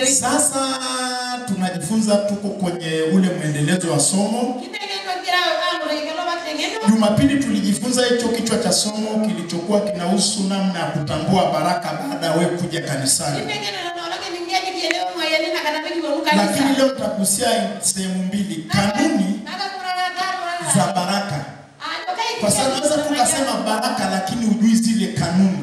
Sasa tunajifunza, tuko kwenye ule mwendelezo wa somo. Jumapili tulijifunza hicho kichwa cha somo kilichokuwa kinahusu namna ya kutambua baraka baada ya wewe kuja kanisani. Lakini leo tutagusia sehemu mbili, kanuni za baraka. Kwa sababu naweza tukasema baraka lakini hujui zile kanuni.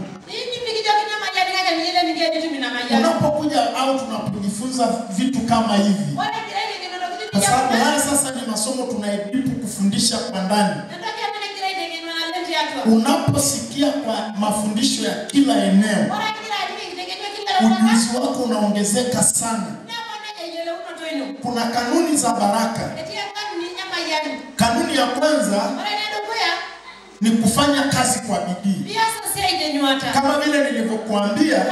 Unapokuja au tunapojifunza vitu kama hivi, kwa sababu haya sasa ni masomo tunaidipu kufundisha kwa ndani. Unaposikia kwa mafundisho ya kila eneo, ujuzi wako unaongezeka sana. Kuna kanuni za baraka. Kanuni ya kwanza ni kufanya kazi kwa bidii. Kama vile nilivyokuambia,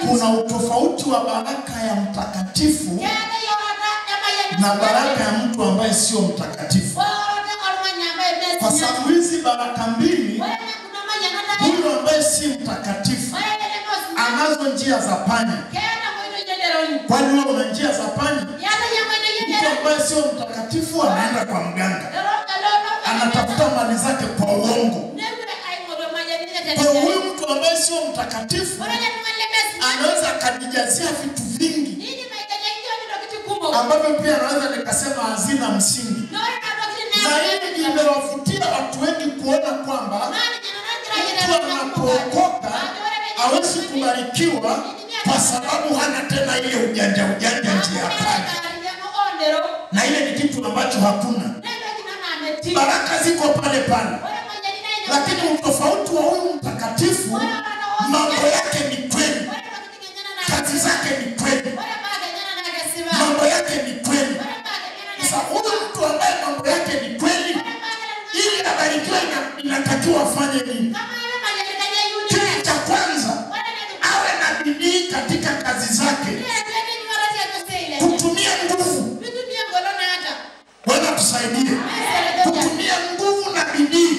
kuna utofauti wa baraka ya mtakatifu na baraka ya mtu ambaye sio mtakatifu. Kwa sababu hizi baraka mbili, huyo ambaye si mtakatifu anazo njia za panya. Kwani wewe una njia za panya? Mtu ambaye sio mtakatifu anaenda kwa mganga, anatafuta mali zake kwa uongo. Kwa huyu mtu ambaye sio mtakatifu anaweza akajijazia vitu vingi ambavyo pia anaweza nikasema hazina msingi. Na hii imewavutia watu wengi kuona kwamba mtu anapookoka hawezi kubarikiwa kwa sababu hana tena ile ujanja njia pale. Na ile ni kitu ambacho hakuna. Baraka ziko pale pale. Lakini utofauti wa huyu mtakatifu, mambo yake ni kweli, kazi zake ni kweli, mambo yake ni kweli. Sasa huyu mtu ambaye mambo yake ni kweli, ili abarikiwe inatakiwa afanye nini? Kitu cha kwanza, awe na bidii katika kazi zake, kutumia nguvu. Bwana tusaidie kutumia nguvu na bidii.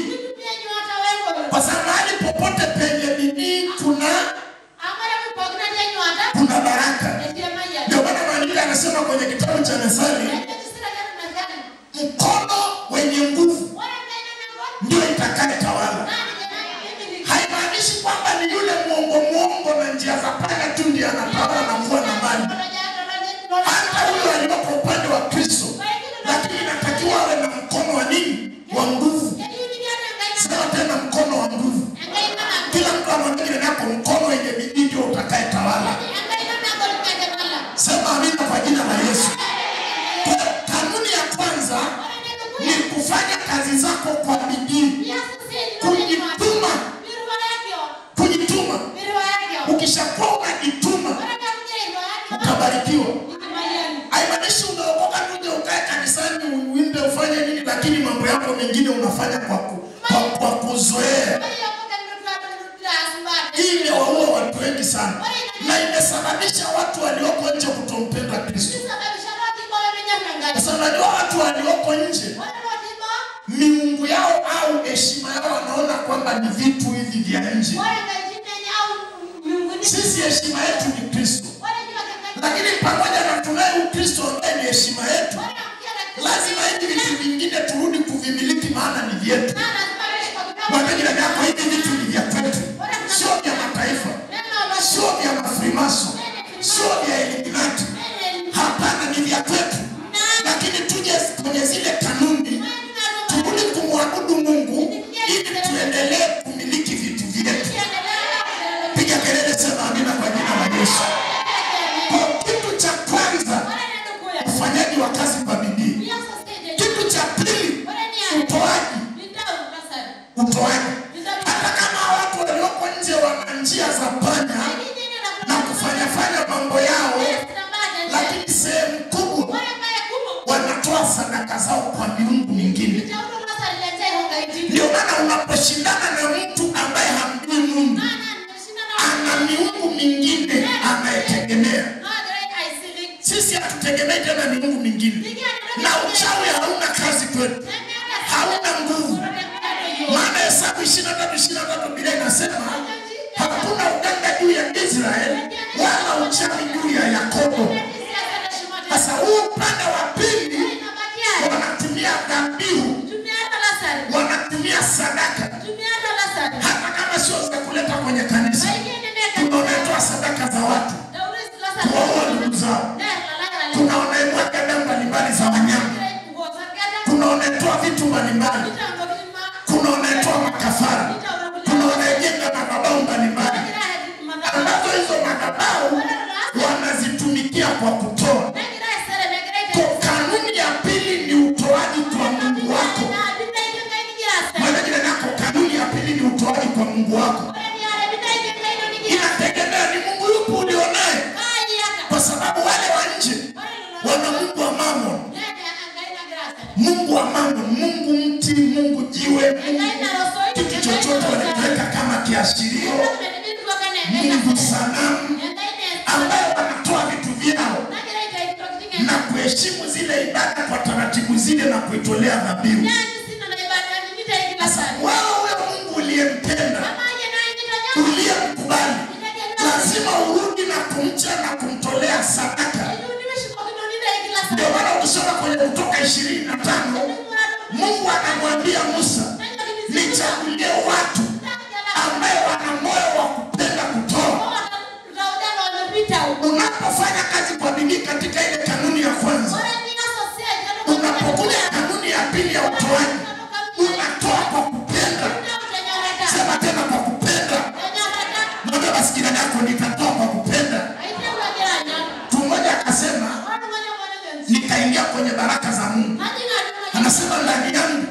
Kwa sababu popote penye bidii kuna baraka. Ndio maana maandiko yanasema kwenye kitabu cha Methali, mkono wenye nguvu ndio itakayetawala. Haimaanishi kwamba ni yule muongo na njia za panya tu ndiye anatawala na kuwa na mali. Hata huyo aliyoko upande wa Kristo, lakini inatakiwa awe na mkono wa nini? Wa nguvu. Sema tena, mkono wa nguvu. Kila mtu amwambie nako mkono wenye bidii ndio utakayetawala. Sema amina kwa jina la Yesu. Kanuni ya kwanza ni kufanya kazi zako kwa bidii. Kujituma. Ukishakuwa unajituma, utabarikiwa. Haimaanishi unaokoka tuje ukae kanisani uimbe ufanye nini, lakini mambo yako mengine unafanya kwa kuzoea. Hii imewaua watu wengi sana, na imesababisha watu walioko nje kutompenda Kristo. Sasa unajua watu walioko nje, miungu yao au heshima yao wanaona kwamba ni vitu hivi vya nje. Sisi heshima yetu ni Kristo. Lakini pamoja na tunaye Kristo ambaye ni heshima yetu, lazima hivi vitu vingine turudi kuvimiliki, maana ni vyetu. Mwambie jirani yako, hivi vitu ni vya kwetu, sio vya mataifa, sio vya mafrimaso, sio vya Illuminati. Hapana, ni vya kwetu. Lakini tuje kwenye zile kanuni, turudi kumwabudu Mungu ili tuendelee kumiliki vitu vyetu. Piga kelele, sema amina kwa jina la Yesu. Kitu cha kwanza, ufanyaji wa kazi kwa bidii. Kitu cha pili, utoaji. Hata kama watu walioko nje wana njia za panya na kufanya mambo yao, lakini sehemu kubwa wanatoa sadaka zao kwa miungu mingine. Ndio maana unaposhindana na mtu ambaye hamjui Mungu, ana miungu mingine anayetegemea. Sisi hatutegemei tena miungu mingine. Na uchawi hauna kazi kwetu, hauna nguvu. Maana Hesabu 23:23 Biblia inasema hakuna uganga juu ya Israeli wala uchawi juu ya Yakobo. kutumikia kwa kutoa. Kwa kanuni ya pili ni utoaji kwa Mungu wako. Maana jina lako kanuni ya pili ni utoaji kwa Mungu wako. Inategemea ni Mungu yupi ulionaye. Kwa sababu wale wa nje wana Mungu wa Mammon. Mungu wa Mammon, Mungu mti, Mungu jiwe, Mungu kitu chochote wanaweka kama kiashirio. Mungu sanamu ambaye wanatoa vitu vyao na kuheshimu zile ibada kwa taratibu zile na kuitolea dhabihu. Sasa wewe Mungu uliyempenda, uliyemkubali, lazima urudi na kumcha na kumtolea sadaka. Ndio maana ukisoma kwenye Kutoka 25, Mungu anamwambia Musa, nichagulie watu ambao wana moyo wa kupenda kutoa. Unapofanya kazi kwa bidii katika ile kanuni ya kwanza, unapokuja kanuni ya pili ya utoaji, unatoa kwa kupenda. Sema tena kwa kupenda. Mwambie basi jirani yako, nitatoa kwa kupenda. Mmoja akasema, nikaingia kwenye baraka za Mungu. Anasema ndani yangu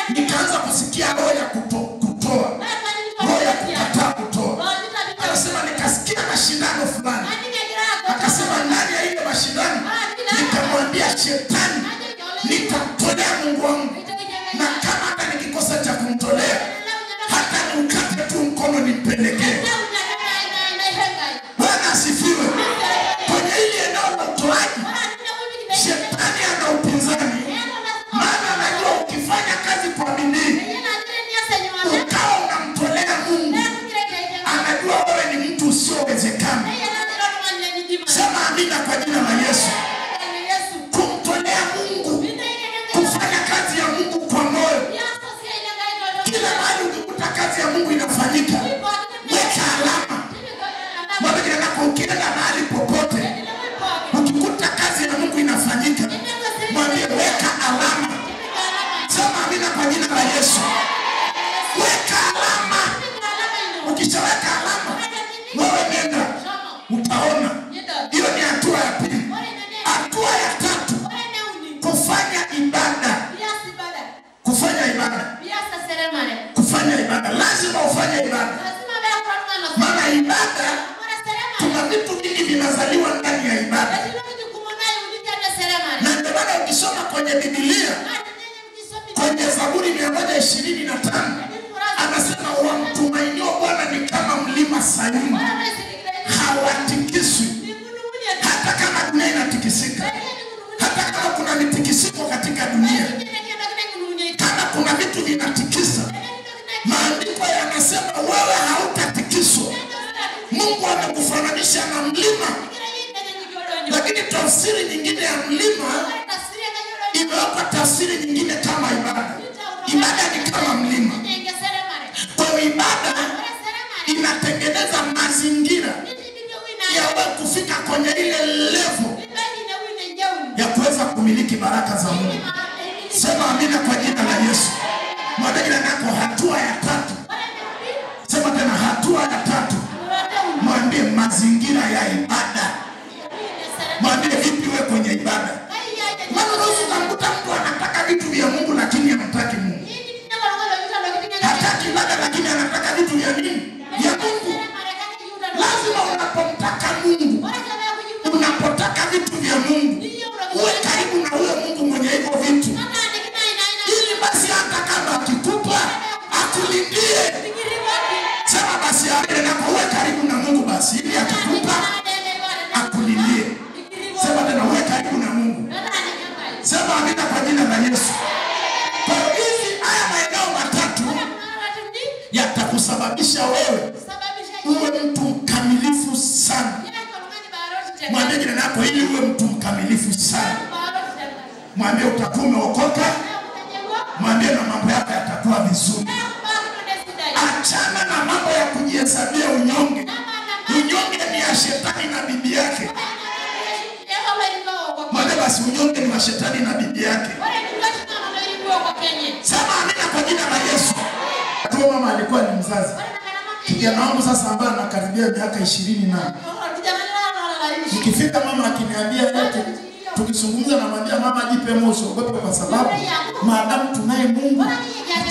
nikaanza kusikia roho ya kutoa, roho ya kukataa kutoa. Anasema nikasikia mashindano fulani. Akasema ndani ya ile mashindano nikamwambia shetani, nitamtolea Mungu wangu, na kama hata nikikosa cha kumtolea, hata niukate tu mkono nimpelekee. Bwana asifiwe. Kwenye ile eneo la utoaji, shetani ana upinzani. Maana anajua ukifanya kazi kwa bidii, ukawa unamtolea Mungu, anajua wewe ni mtu usiowezekana. Sema amina kwa jina la Yesu. Kumtolea Mungu, kufanya kazi ya Mungu kwa moyo. Kila mahali ukikuta kazi ya Mungu inafanyika, weka alama. Mwambie nako ukienda mahali popote, ukikuta kazi ya Mungu inafanyika, mwambie weka alama. Sema amina kwa jina la Yesu. Weka alama. Ukishaweka alama, wewe nenda, utaona. Hiyo ni hatua ya pili. Hatua ya tatu, kufanya ibada. Kufanya ibada. Kufanya ibada. Lazima ufanye ibada. Maana ibada, kuna vitu vingi vinazaliwa ndani ya ibada. Na ndio maana ukisoma kwenye Biblia, kwenye Zaburi 125, anasema wamtumainio Bwana ni kama mlima Sayuni, hawatikiswi. Hata kama dunia inatikisika, hata kama kuna mitikisiko katika dunia, kama kuna vitu vinatikisa, maandiko yanasema wewe hautatikiswa. Mungu amekufananisha na mlima. Lakini tafsiri nyingine ya mlima imewekwa tafsiri nyingine kama ibada. Ibada ni kama mlima. Kwa ibada inatengeneza mazingira ya wewe kufika kwenye ile level ya kuweza kumiliki baraka za Mungu. Sema amina kwa jina la Yesu. Mwambie nako hatua ya tatu. Sema tena hatua ya tatu. Mwambie mazingira ya ibada. Mwambie vipi wewe kwenye ibada. Maana unakuta mtu anataka vitu vya Mungu lakini hataki Mungu. Hataki ibada lakini anataka vitu vya nini? Vya Mungu. Lazima unapomtaka Mungu, unapotaka vitu vya Mungu, uwe karibu na huyo Mungu mwenye hivyo vitu. Ili basi hata kama akikupa, akulindie. Sema basi amina na uwe karibu na Mungu basi ili akikupa, akulindie. Sema tena uwe karibu na Mungu. Sema amina kwa jina la Yesu. Kwa hizi haya maeneo matatu yatakusababisha wewe uwe mtu mkamilifu sana. Mwambie jirani yako ili uwe mtu mkamilifu sana. Mwambie utakuwa umeokoka. Mwambie na mambo yako yatakuwa vizuri. Achana na mambo ya kujihesabia unyonge. Unyonge ni ya shetani na bibi yake. Mwambie basi unyonge ni wa shetani na bibi yake. Sema amina kwa jina la Yesu. Kwa mama alikuwa ni mzazi. Kijana wangu sasa ambaye anakaribia miaka 20 na Nikifika mama akiniambia yote, tukizungumza na mwambia mama jipe moyo usiogope kwa sababu maadamu tunaye Mungu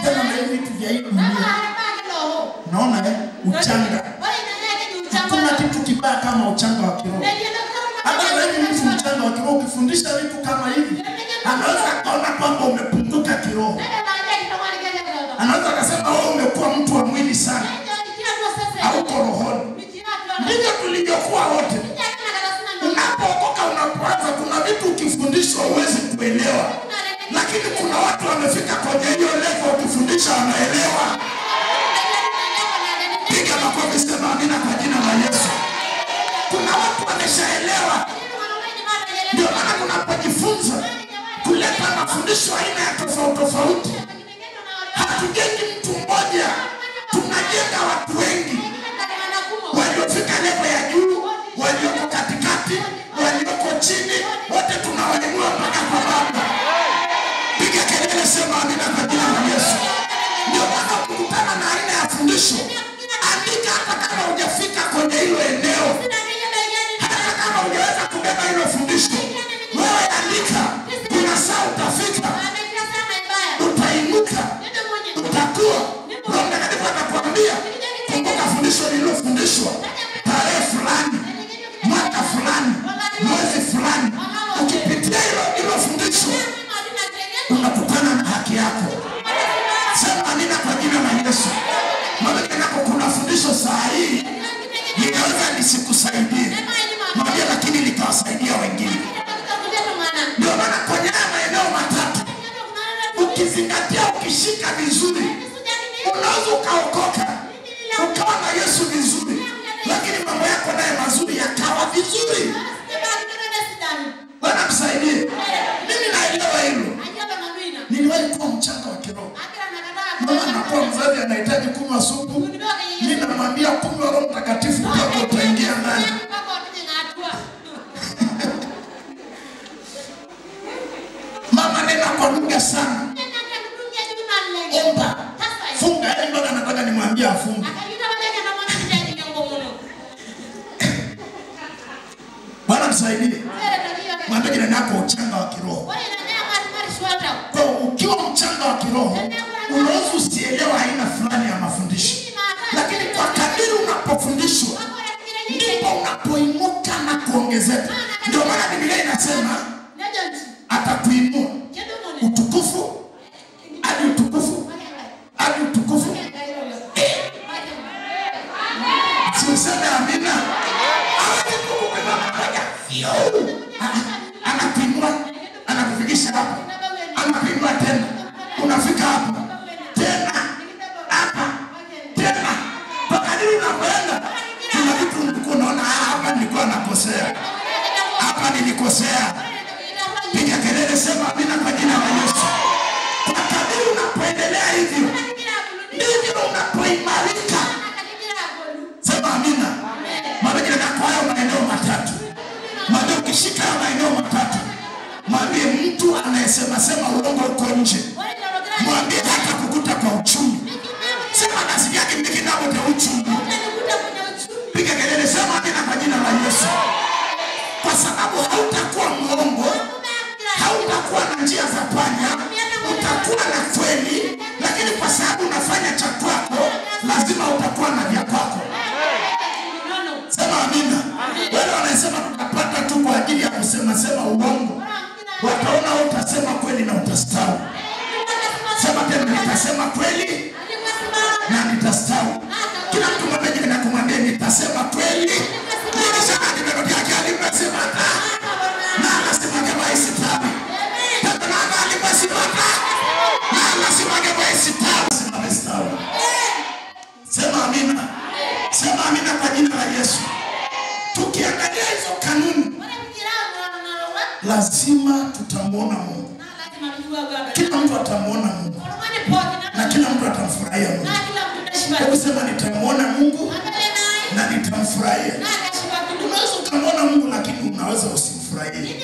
tena na hivi vitu vya hii dunia. Naona uchanga. Kuna kitu kibaya kama uchanga wa kiroho. Hata wewe mtu mchanga wa kiroho ukifundisha vitu kama hivi, anaweza kuona kwamba umepunguka kiroho. Anaweza kusema wewe umekuwa mtu wa mwili sana. Au rohoni. Ndivyo tulivyokuwa wote. Unapookoka unapoanza kuna vitu ukifundishwa huwezi kuelewa. Lakini kuna watu wamefika kwenye hiyo level ukifundisha wanaelewa. Piga makofi sema amina kwa jina la Yesu. Kuna watu wameshaelewa. Ndio maana tunapojifunza kuleta mafundisho aina ya tofauti. Hatujengi mtu mmoja, tunajenga watu wengi. Waliofika level ya juu, walioko katikati, walioko chini, wote tunawainua mpaka kwa Baba. Piga kelele sema amina kwa jina la Yesu. Ndio maana kukutana na aina ya fundisho, andika hata kama hujafika kwenye hilo eneo. Hata kama hujaweza kubeba hilo fundisho, wewe andika. Kuna saa utafika, utainuka, utakuwa. Roho Mtakatifu atakwambia kumbuka fundisho lililofundishwa tarehe fulani, mwaka fulani, mwezi fulani. Ukipitia hilo fundisho unakutana na haki yako. Sema amina kwa jina la Yesu. Maana kuna fundisho saa hii linaweza lisikusaidie, moja lakini litawasaidia wengine. Ndio maana kwenye maeneo matatu ukizingatia, ukishika vizuri, unaweza ukaokoka ukawa na Yesu vizuri, lakini mambo yako naye mazuri yakawa vizuri. Bwana msaidie. Mimi naelewa hilo. Niliwahi kuwa mchanga wa kiroho. Mama anakuwa mzazi anahitaji kunywa supu, mimi namwambia kunywa Roho Mtakatifu mpaka utaingia ndani. Mama nena kwa lugha sana. Omba. Funga, yaani mpaka anataka nimwambie afunge. Bwana msaidie. Mwambie jirani yako uchanga wa kiroho. Kwa ukiwa mchanga wa kiroho, unaweza usielewa aina fulani ya mafundisho. Lakini kwa kadiri unapofundishwa, ndipo unapoinuka na kuongezeka. Ndio maana Biblia inasema atakuinua utukufu hadi utukufu hadi utukufu. Siseme amina. Anakuinua, anakufikisha hapo, anakuinua tena, unafika hapo tena, hapa tena. Kwa kadiri unapoenda, kuna vitu ulikuwa unaona hapa nilikuwa nakosea, hapa nilikosea. Piga kelele sema amina kwa jina la Yesu. Kwa kadiri unapoendelea hivyo, ndivyo unapoimarika. Sema amina. Maana kwa hayo maeneo matatu, maana ukishika maeneo matatu, mwambie mtu anayesema uongo uko nje, mwambie hata kukuta kwa uchumi. Sema nasi yake mimi kinabo cha uchumi. Piga kelele sema amina kwa jina la Yesu. Kwa sababu hautakuwa muongo, hautakuwa na njia za panya, utakuwa na kweli, lakini kwa sababu unafanya cha kwako, lazima utakuwa na vya kwako. Sema amina. Wale wanasema tutapata tu kwa ajili ya kusema uongo, wataona utasema kweli na utastawi. Sema tena, nitasema kweli na nitastawi. Kila mtu mmoja anakumwambia nitasema kweli. Nikisema nimerudia kile nimesema na nasema kama isitawi. Tena alimesema na nasema kama isitawi. Sema amina. Sema amina kwa jina la Yesu. Tukiangalia hizo kanuni, lazima tutamuona Mungu. Kila mtu atamuona Mungu. Na kila mtu atamfurahia Mungu. Hebu sema nitamuona Mungu na nitamfurahia. Unaweza ukamuona Mungu lakini unaweza usimfurahie.